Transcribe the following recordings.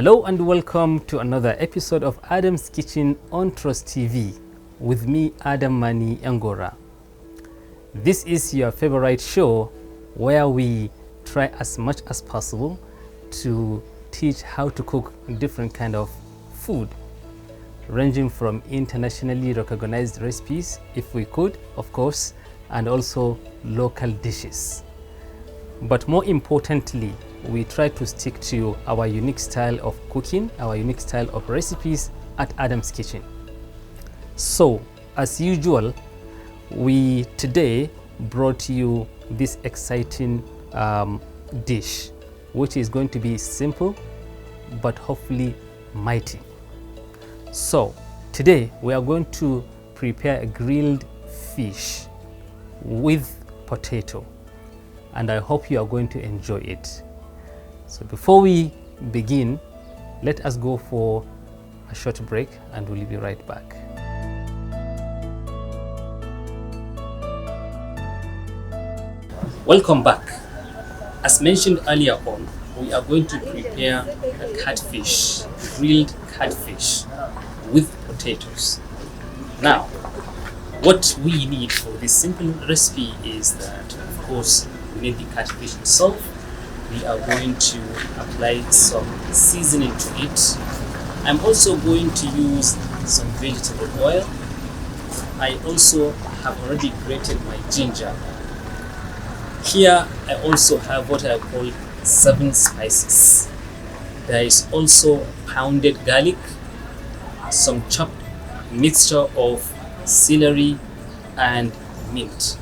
Hello and welcome to another episode of Adam's Kitchen on Trust TV with me, Adam Mani Angora. This is your favorite show where we try as much as possible to teach how to cook different kind of food, ranging from internationally recognized recipes, if we could, of course, and also local dishes. But more importantly, we try to stick to our unique style of cooking, our unique style of recipes at Adam's Kitchen. So, as usual, we today brought you this exciting dish, which is going to be simple, but hopefully mighty. So, today we are going to prepare a grilled fish with potato, and I hope you are going to enjoy it. So before we begin, let us go for a short break and we'll be right back. Welcome back. As mentioned earlier on, we are going to prepare a catfish, grilled catfish with potatoes. Now, what we need for this simple recipe is that, of course, we need the catfish itself. We are going to apply some seasoning to it. I'm also going to use some vegetable oil. I also have already grated my ginger. Here I also have what I call 7 spices. There is also pounded garlic, some chopped mixture of celery and mint.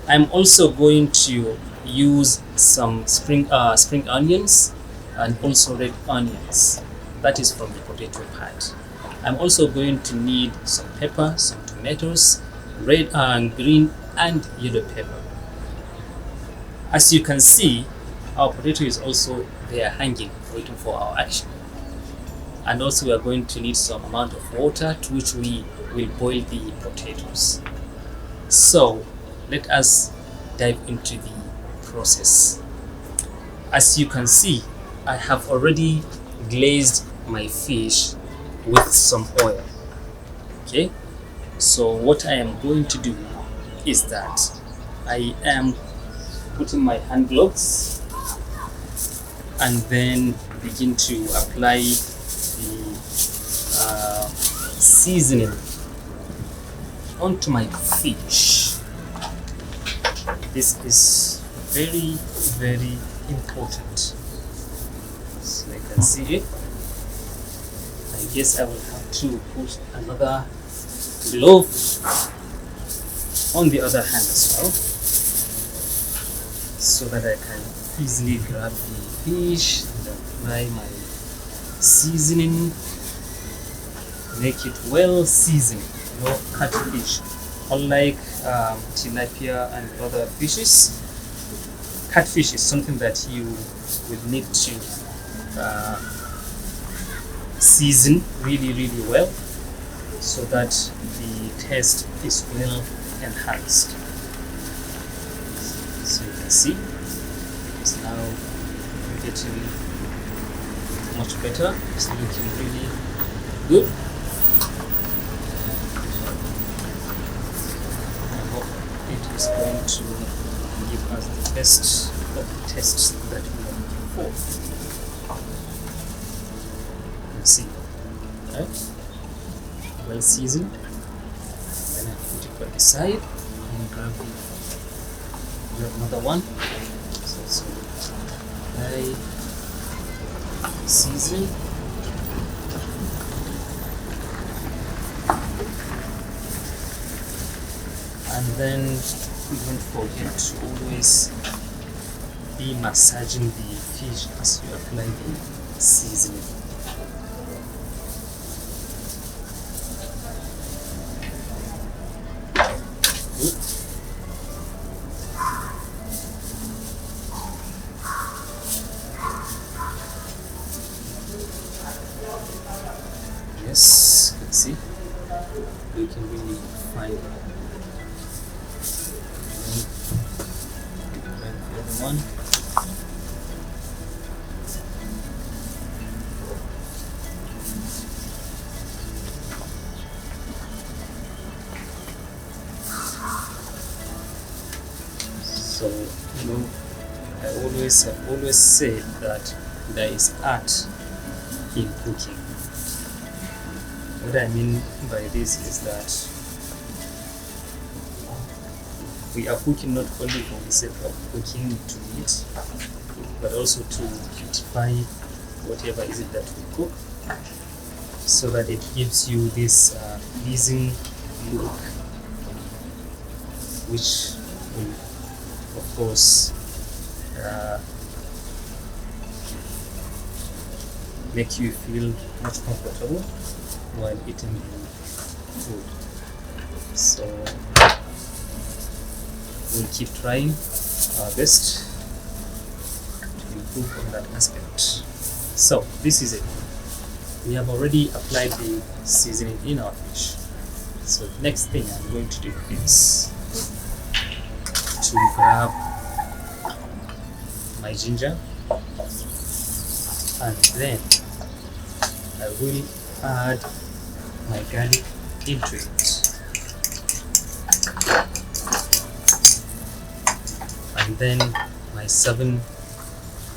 I'm also going to use some spring onions and also red onions. That is from the potato part. I'm also going to need some pepper, some tomatoes, red and green and yellow pepper. As you can see, our potato is also there hanging, waiting for our action. And also we are going to need some amount of water to which we will boil the potatoes. So let us dive into the process. As you can see, I have already glazed my fish with some oil. Okay, so what I am going to do is that I am putting my hand gloves and then begin to apply the seasoning onto my fish. This is very, very important. So I can see it. I guess I will have to put another glove on the other hand as well, so that I can easily grab the fish and apply my seasoning, make it well seasoned. No cut fish. Unlike tilapia and other fishes, catfish is something that you will need to season really well, so that the taste is well enhanced. So you can see it's now getting much better. It's looking really good. It is going to give us the best of the tastes that we are looking for. You see, right? Well seasoned. Then I put it by the side and grab another one. So I season. And then we don't forget to always be massaging the fish as you apply the seasoning. Good. Yes, you can see you can really find the other one. So, I have always said that there is art in cooking. What I mean by this is that we are cooking not only for the sake of cooking to eat, but also to beautify whatever is it that we cook, so that it gives you this pleasing look, which will, of course, make you feel much comfortable while eating the food. So we'll keep trying our best to improve on that aspect. So this is it. We have already applied the seasoning in our fish. So the next thing I'm going to do is to grab my ginger, and then I will add my garlic into it, and then my 7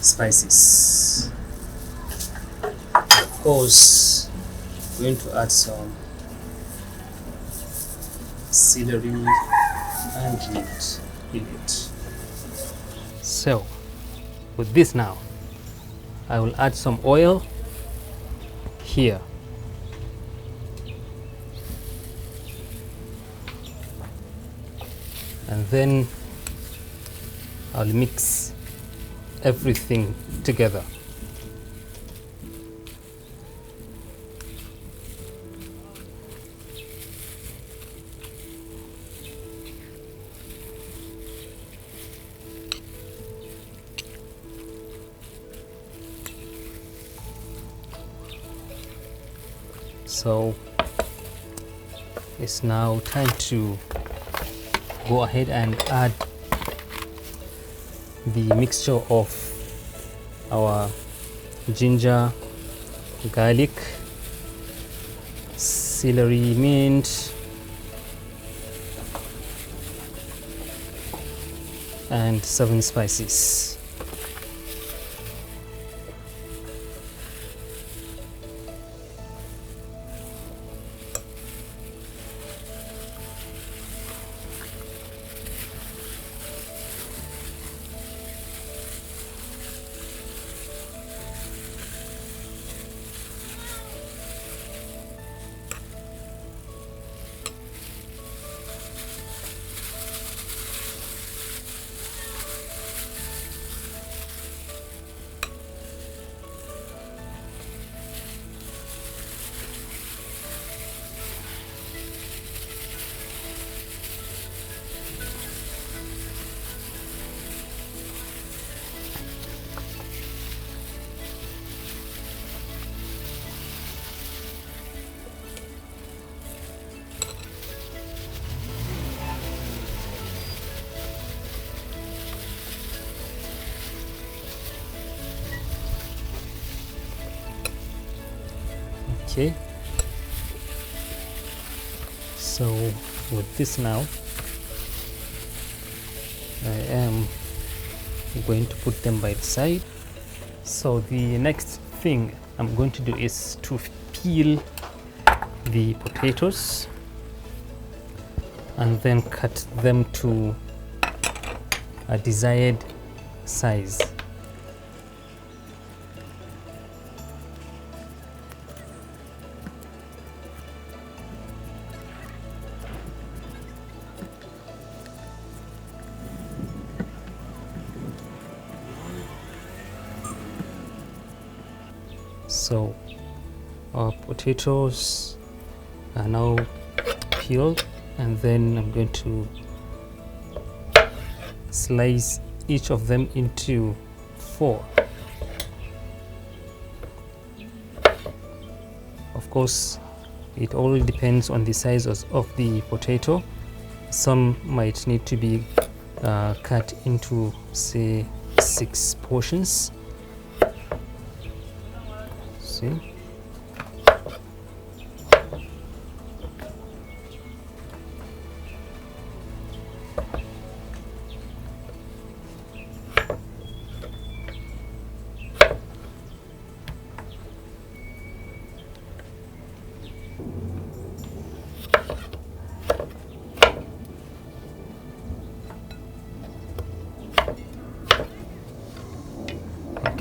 spices. Of course, I'm going to add some celery and mint in it. So with this now, I will add some oil here. And then I'll mix everything together. So it's now time to go ahead and add the mixture of our ginger, garlic, celery, mint, and 7 spices. Okay, so with this now, I am going to put them by the side. So the next thing I'm going to do is to peel the potatoes and then cut them to a desired size. So our potatoes are now peeled, and then I'm going to slice each of them into 4. Of course, it all depends on the size of the potato. Some might need to be cut into, say, 6 portions. See?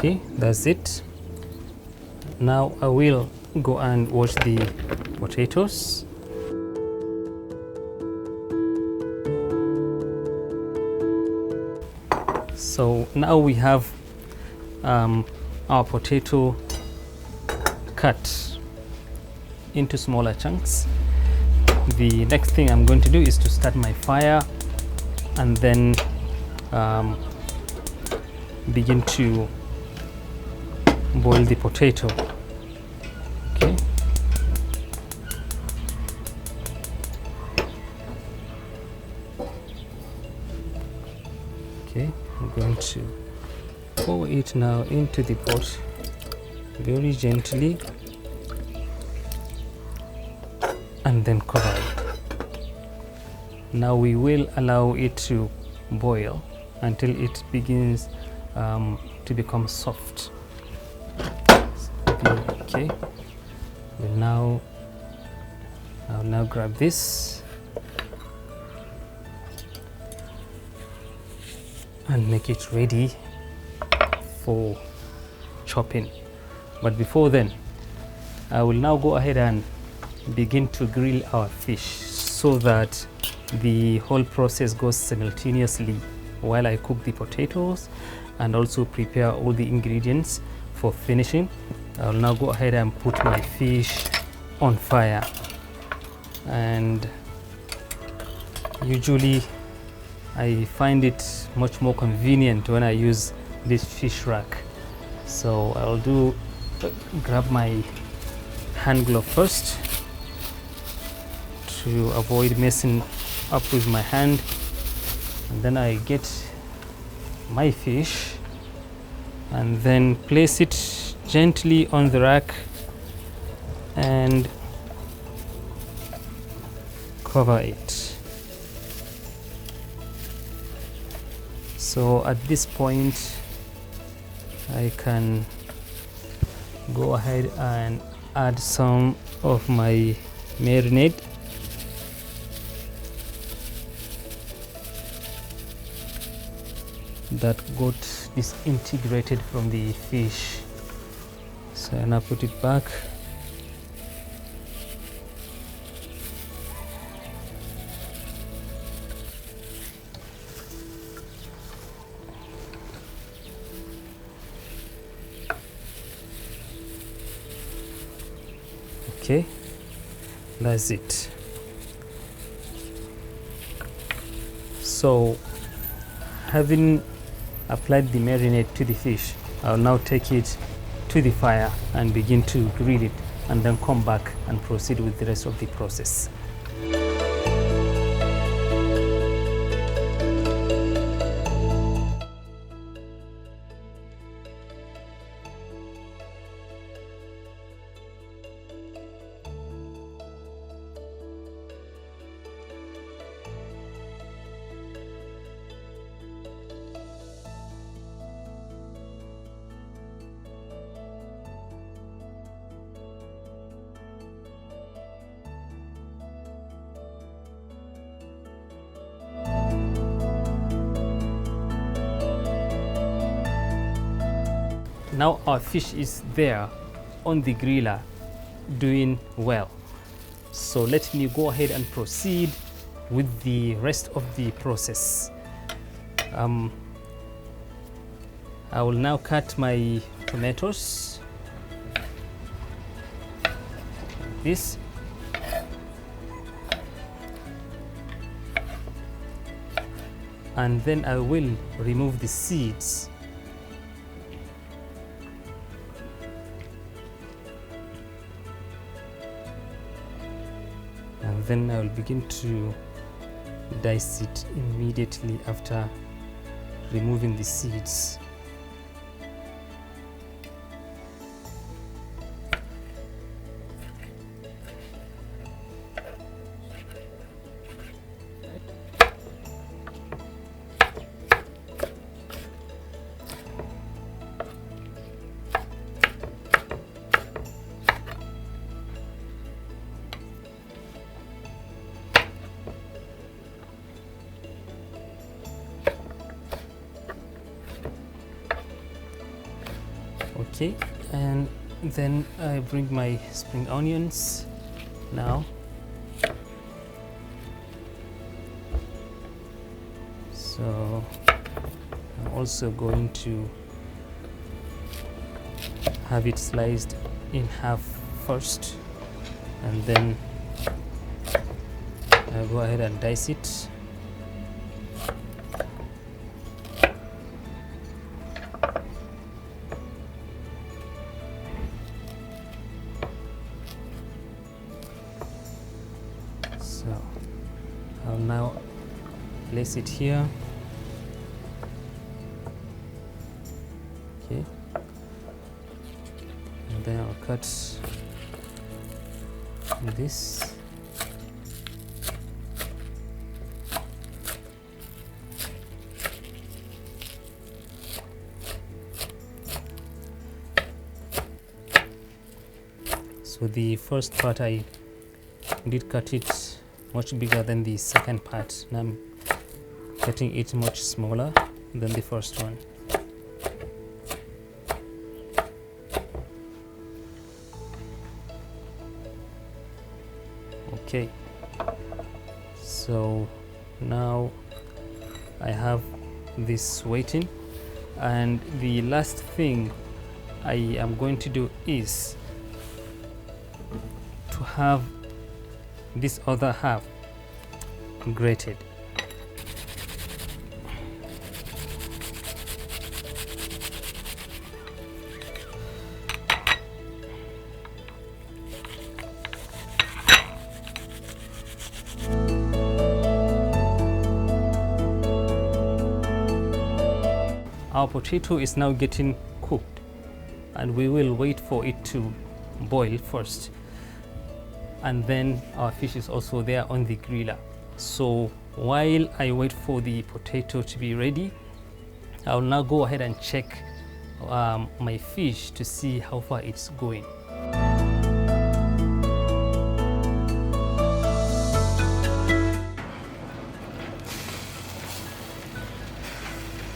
Okay, that's it. Now I will go and wash the potatoes. So now we have our potato cut into smaller chunks. The next thing I'm going to do is to start my fire and then begin to boil the potato. Okay. Okay, I'm going to pour it now into the pot very gently and then cover it. Now we will allow it to boil until it begins to become soft. Okay, I'll now grab this and make it ready for chopping. But before then, I will now go ahead and begin to grill our fish so that the whole process goes simultaneously while I cook the potatoes and also prepare all the ingredients for finishing. I'll now go ahead and put my fish on fire, and usually I find it much more convenient when I use this fish rack. So I'll grab my hand glove first to avoid messing up with my hand, and then I get my fish and then place it gently on the rack and cover it. So at this point I can go ahead and add some of my marinade. That got disintegrated from the fish. So I now put it back. Okay, that's it. So having applied the marinade to the fish, I'll now take it to the fire and begin to grill it, and then come back and proceed with the rest of the process. Now our fish is there on the griller doing well. So let me go ahead and proceed with the rest of the process. I will now cut my tomatoes like this. And then I will remove the seeds. And then I will begin to dice it immediately after removing the seeds. Okay, and then I bring my spring onions now. So I'm also going to have it sliced in half first, and then I'll go ahead and dice it. So I'll now place it here. Okay, and then I'll cut this. So the first part I did cut it much bigger than the second part. Now I'm cutting it much smaller than the first one. Okay, so now I have this waiting, and the last thing I am going to do is to have this other half grated. Our potato is now getting cooked, and we will wait for it to boil first, and then our fish is also there on the griller. So while I wait for the potato to be ready, I'll now go ahead and check my fish to see how far it's going.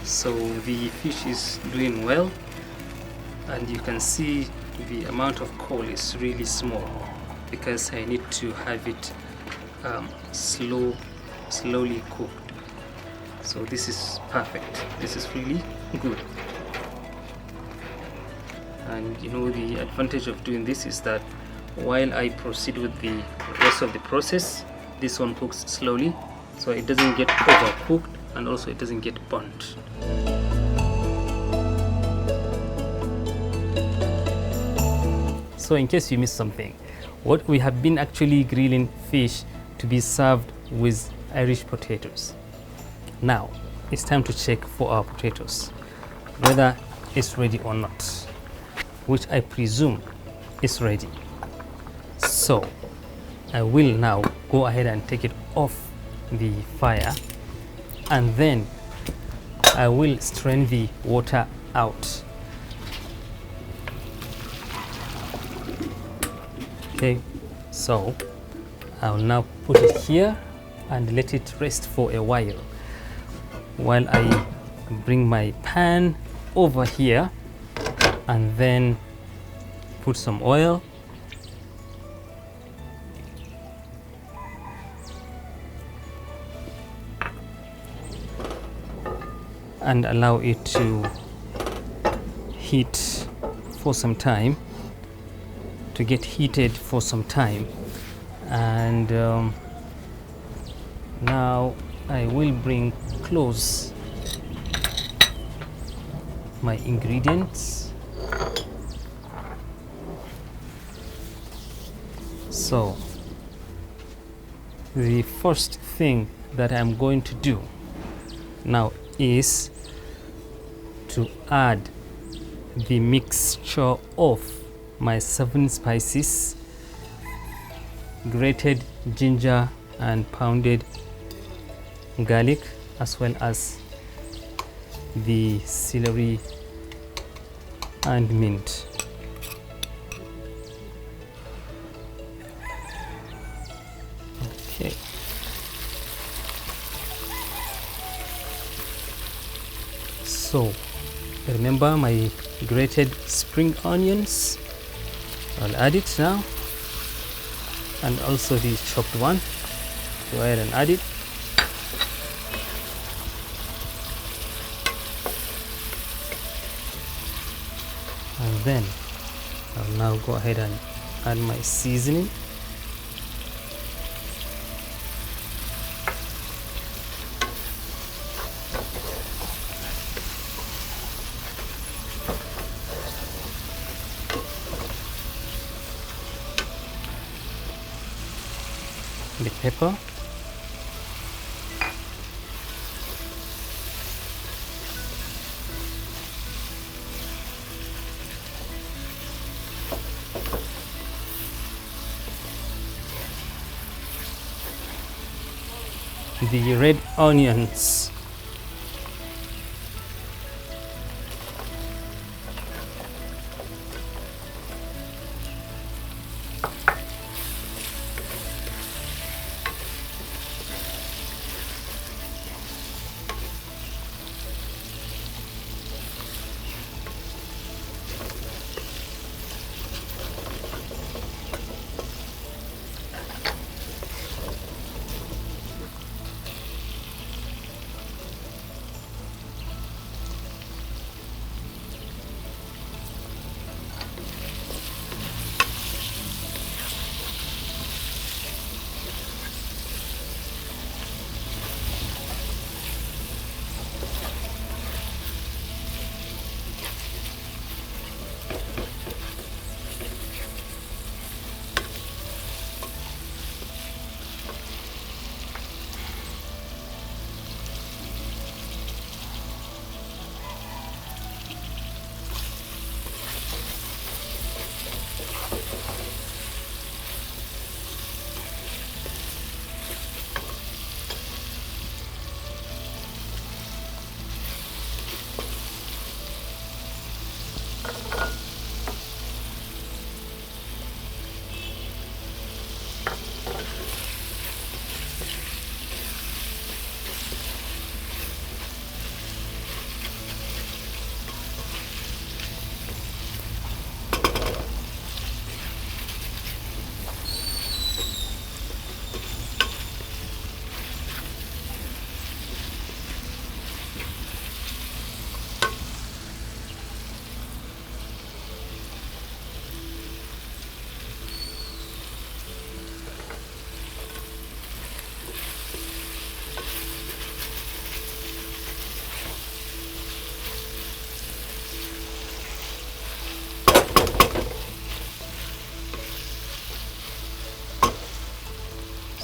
So the fish is doing well, and you can see the amount of coal is really small because I need to have it slowly cooked. So this is perfect. This is really good. And you know, the advantage of doing this is that while I proceed with the rest of the process, this one cooks slowly, so it doesn't get overcooked and also it doesn't get burnt. So in case you missed something, what we have been actually grilling fish to be served with Irish potatoes. Now it's time to check for our potatoes whether it's ready or not, which I presume is ready. So I will now go ahead and take it off the fire, and then I will strain the water out. Okay, so I'll now put it here and let it rest for a while I bring my pan over here and then put some oil. And allow it to heat for some time, to get heated for some time. And now I will bring close my ingredients. So the first thing that I'm going to do now is to add the mixture of my 7 spices, grated ginger and pounded garlic, as well as the celery and mint. Okay. So remember my grated spring onions. I'll add it now, and also the chopped one. Go ahead and add it. And then I'll now go ahead and add my seasoning. The pepper, the red onions,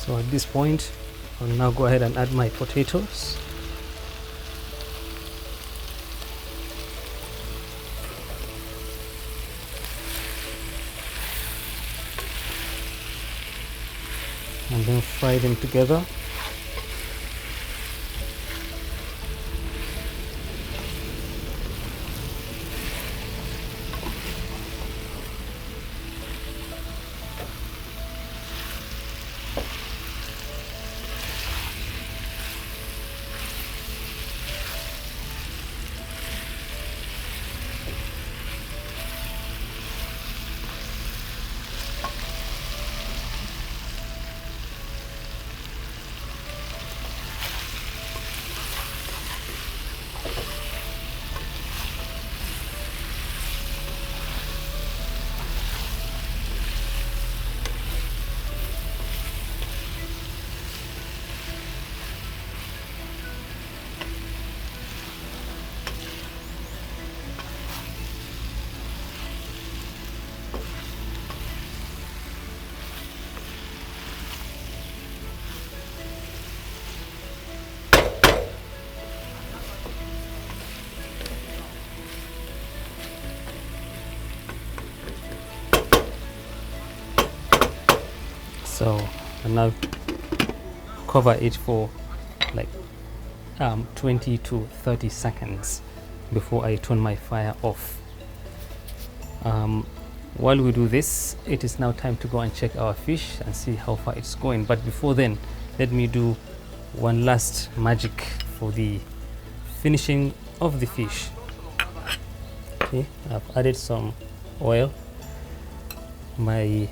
So at this point, I'll now go ahead and add my potatoes. And then fry them together. So and now cover it for like 20 to 30 seconds before I turn my fire off. While we do this, it is now time to go and check our fish and see how far it's going. But before then, let me do one last magic for the finishing of the fish. Okay, I've added some oil, my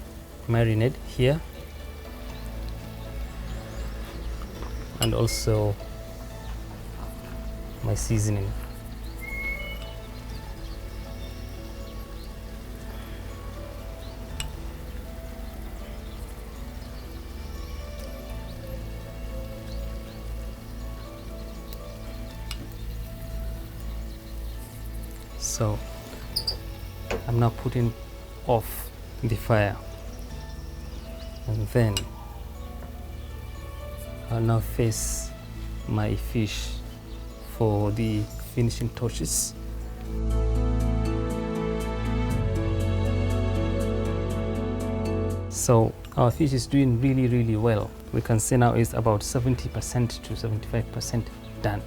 marinade here, and also my seasoning. So I'm now putting off the fire, and then I'll now face my fish for the finishing touches. So our fish is doing really well. We can say now it's about 70% to 75% done.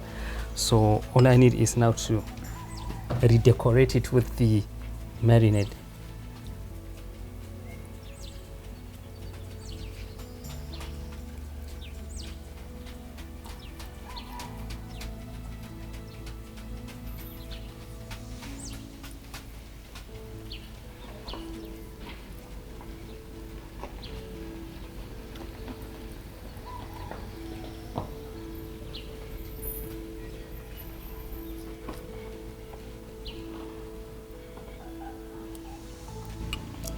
So all I need is now to redecorate it with the marinade.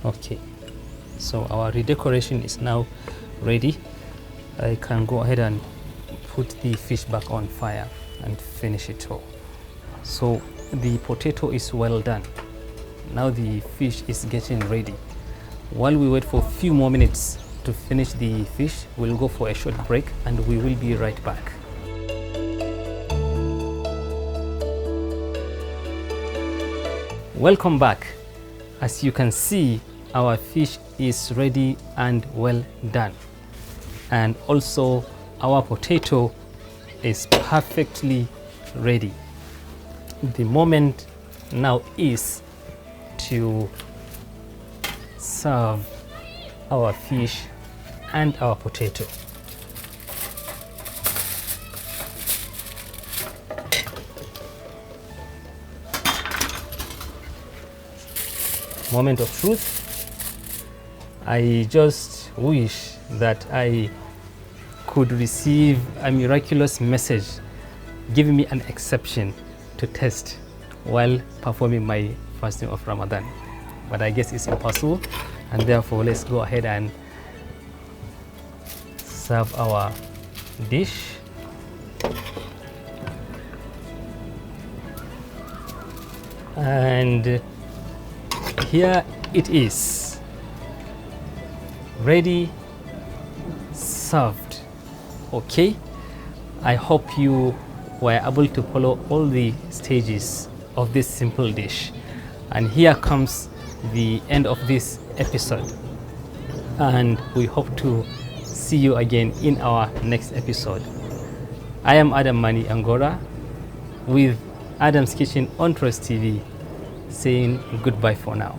Okay, so our redecoration is now ready. I can go ahead and put the fish back on fire and finish it all. So the potato is well done. Now the fish is getting ready. While we wait for a few more minutes to finish the fish, we'll go for a short break and we will be right back. Welcome back. As you can see, our fish is ready and well done, and also our potato is perfectly ready. The moment now is to serve our fish and our potato. Moment of truth. I just wish that I could receive a miraculous message giving me an exception to test while performing my fasting of Ramadan. But I guess it's impossible, and therefore let's go ahead and serve our dish. And here it is, ready, served. Okay, I hope you were able to follow all the stages of this simple dish. And here comes the end of this episode, and we hope to see you again in our next episode. I am Adam Mani Angora with Adam's Kitchen on Trust TV, saying goodbye for now.